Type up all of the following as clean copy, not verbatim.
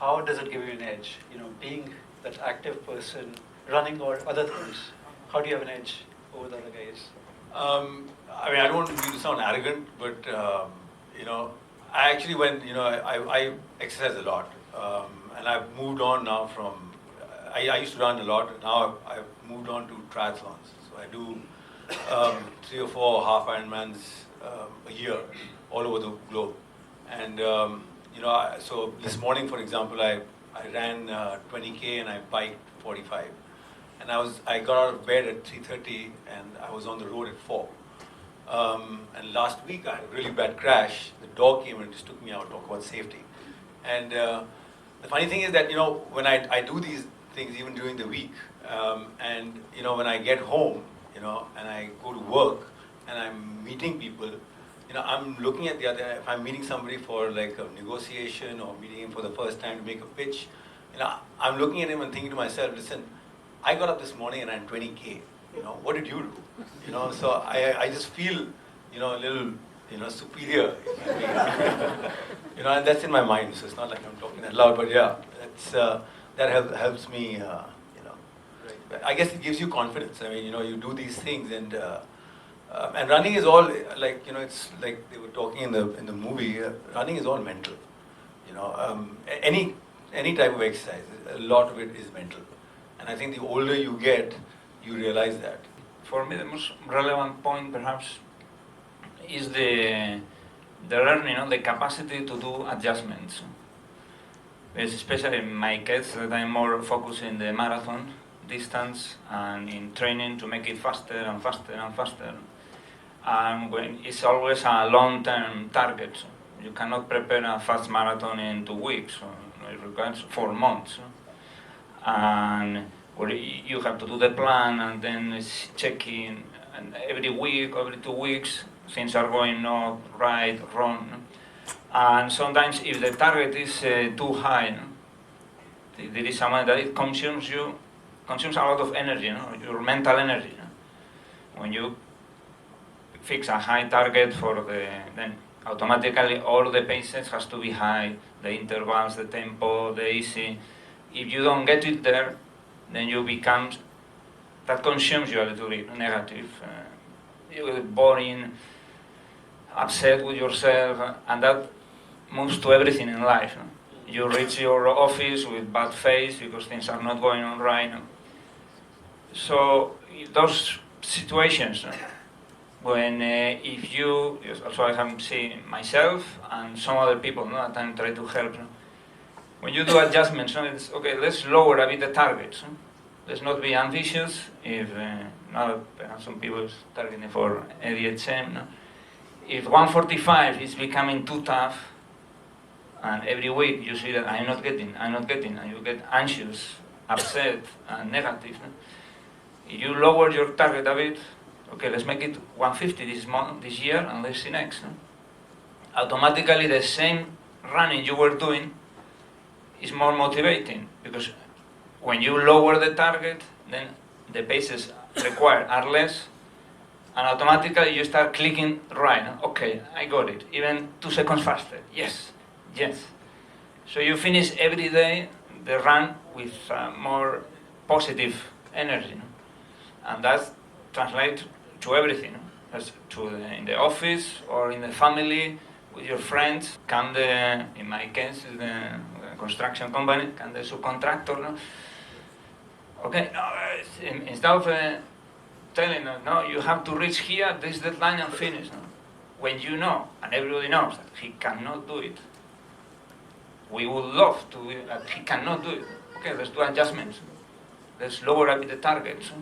how does it give you an edge? Being that active person, running or other things, how do you have an edge over the other guys? I don't want you to sound arrogant, but I actually I exercise a lot, and I've moved on now from. I used to run a lot. Now I've moved on to triathlons. So I do 3 or 4 half Ironmans a year, all over the globe. And so this morning, for example, I ran 20K and I biked 45. And I got out of bed at 3:30 and I was on the road at 4. And last week I had a really bad crash. The dog came and just took me out, talk about safety. And the funny thing is that, when I do these things even during the week, and when I get home, and I go to work and I'm meeting people, I'm looking at the other, if I'm meeting somebody for like a negotiation or meeting him for the first time to make a pitch, I'm looking at him and thinking to myself, listen, I got up this morning and I'm 20K, what did you do? So I just feel, a little, superior, and that's in my mind, so it's not like I'm talking that loud, but yeah, that helps me, I guess it gives you confidence. You do these things and running is all like, it's like they were talking in the movie, running is all mental, any type of exercise, a lot of it is mental. And I think the older you get, you realize that. For me, the most relevant point, perhaps, is the learning, the capacity to do adjustments. Especially in my case, that I'm more focused in the marathon distance and in training to make it faster and faster and faster. And when it's always a long-term target. You cannot prepare a fast marathon in 2 weeks. It requires 4 months. And where you have to do the plan and then it's checking, and every week, every 2 weeks, things are going not right, wrong. And sometimes if the target is too high, there is someone that it consumes a lot of energy, your mental energy. When you fix a high target then automatically all the paces has to be high, the intervals, the tempo, the easy. If you don't get it there, then that consumes you a little bit negative. You get boring, upset with yourself, and that moves to everything in life. You reach your office with bad face because things are not going on right. So those situations, when if you, also I have seen myself and some other people that I'm trying to help, when you do adjustments, it's okay, let's lower a bit the targets. Let's not be ambitious. If now perhaps some people are targeting for ADHM, if 145 is becoming too tough, and every week you see that I'm not getting, and you get anxious, upset, and negative. If you lower your target a bit, okay, let's make it 150 this year, and let's see next. Automatically, the same running you were doing is more motivating, because when you lower the target, then the paces required are less, and automatically you start clicking right. Okay, I got it. Even 2 seconds faster. Yes. So you finish every day the run with more positive energy, and that translates to everything. That's in the office or in the family, with your friends. In my case, the construction company, the subcontractor. Okay, instead of telling them, no, you have to reach here, this deadline and finish. When you know, and everybody knows that he cannot do it, we would love to, but he cannot do it. Okay, let's do adjustments. Let's lower a bit the targets.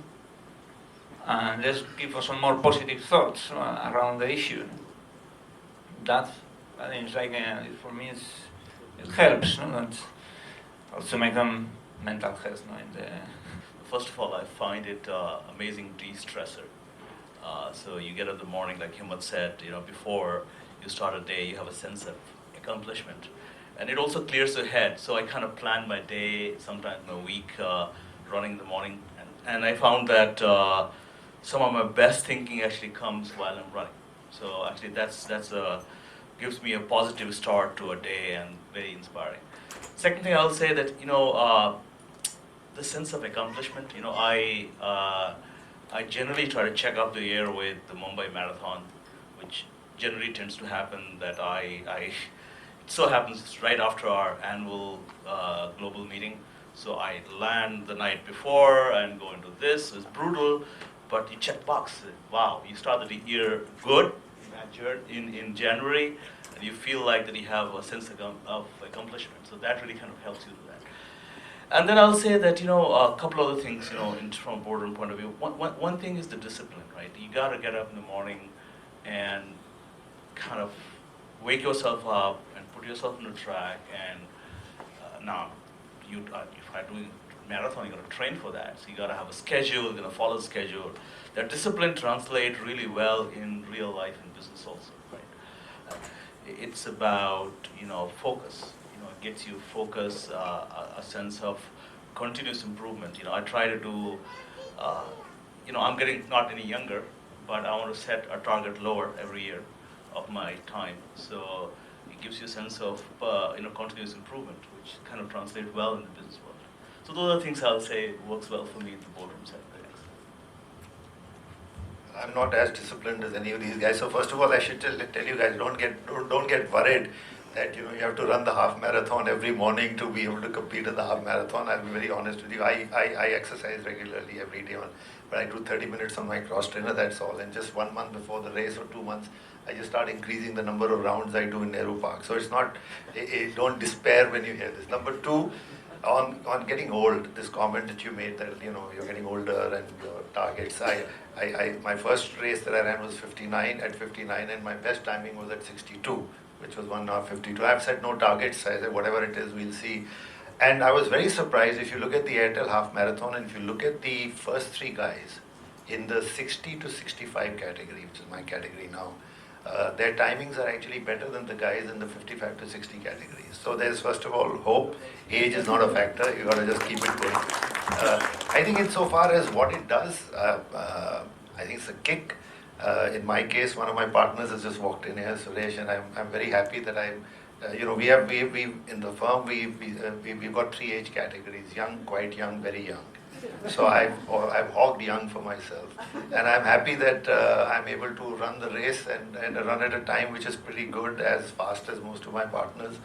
And let's give us some more positive thoughts around the issue. That, I think, it's like, for me, it helps. That's also make them mental health. First of all, I find it amazing de-stressor. So you get up in the morning, like Himmat said, before you start a day, you have a sense of accomplishment. And it also clears your head. So I kind of plan my day, sometimes my week, running in the morning. And I found that some of my best thinking actually comes while I'm running. So actually that's gives me a positive start to a day and very inspiring. Second thing I'll say that, the sense of accomplishment, I generally try to check out the year with the Mumbai Marathon, which generally tends to happen that it so happens it's right after our annual global meeting. So I land the night before and go into this. It's brutal, but you check box. Wow, you started the year good in January, and you feel like that you have a sense of accomplishment. So that really kind of helps you do that. And then I'll say that, a couple other things, from a boardroom point of view. One thing is the discipline, right? You got to get up in the morning and kind of wake yourself up and put yourself on the track. And now, if you're doing marathon, you got to train for that. So you got to have a schedule, you're going to follow the schedule. That discipline translates really well in real life and business also, right? It's about, focus. It gets you focus, a sense of continuous improvement. I try to do, I'm getting not any younger, but I want to set a target lower every year of my time. So it gives you a sense of, continuous improvement, which kind of translates well in the business world. So those are the things I'll say works well for me in the boardroom setting. I'm not as disciplined as any of these guys. So first of all, I should tell you guys, don't get worried that you have to run the half marathon every morning to be able to compete in the half marathon. I'll be very honest with you. I exercise regularly every day, but I do 30 minutes on my cross trainer. That's all. And just 1 month before the race or 2 months, I just start increasing the number of rounds I do in Nehru Park. So it's not. Don't despair when you hear this. Number two. On getting old, this comment that you made that you're getting older and your targets. My first race that I ran was 59 at 59, and my best timing was at 62, which was 1 hour 52. I've set no targets. I said whatever it is, we'll see. And I was very surprised if you look at the Airtel half marathon and if you look at the first 3 guys in the 60 to 65 category, which is my category now. Their timings are actually better than the guys in the 55 to 60 categories. So there's first of all hope. Age is not a factor. You got to just keep it going. I think insofar as what it does, I think it's a kick. In my case, one of my partners has just walked in here, Suresh, and I'm very happy that we in the firm we've got 3 age categories: young, quite young, very young. So I've hogged young for myself, and I'm happy that I'm able to run the race and run at a time which is pretty good, as fast as most of my partners.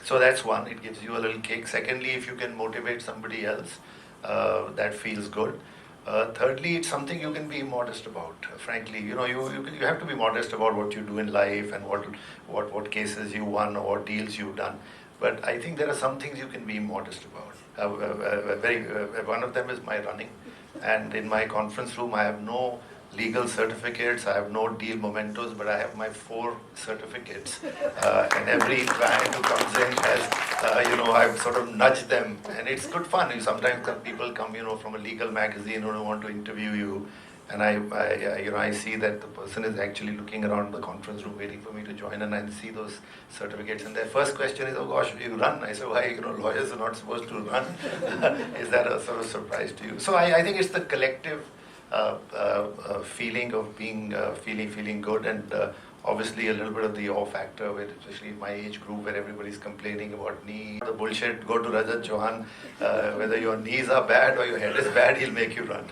So that's one, it gives you a little kick. Secondly, if you can motivate somebody else, that feels good. Thirdly, it's something you can be modest about. Frankly, you have to be modest about what you do in life and what cases you won or what deals you've done. But I think there are some things you can be modest about. One of them is my running, and in my conference room I have no legal certificates, I have no deal mementos, but I have my 4 certificates. And every client who comes in has, I've sort of nudged them, and it's good fun. Sometimes people come, from a legal magazine who want to interview you, and I see that the person is actually looking around the conference room waiting for me to join, and I see those certificates, and their first question is, "Oh gosh, you run?" I say, "Why? Lawyers are not supposed to run." Is that a sort of surprise to you? So I think it's the collective feeling of being feeling good, and obviously a little bit of the awe factor, especially in my age group where everybody's complaining about knee. The bullshit, go to Rajat Chauhan, whether your knees are bad or your head is bad, he'll make you run.